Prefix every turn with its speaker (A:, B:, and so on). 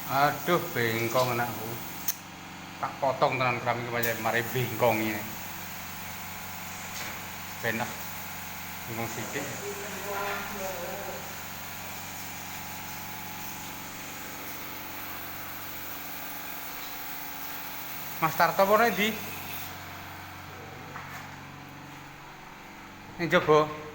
A: Aduh, bengkong anakku. Tak potong tenan keramik aja mari bengkong ini. Benak. Bengkong sikit. Mas Tarto apa di? Ini coba.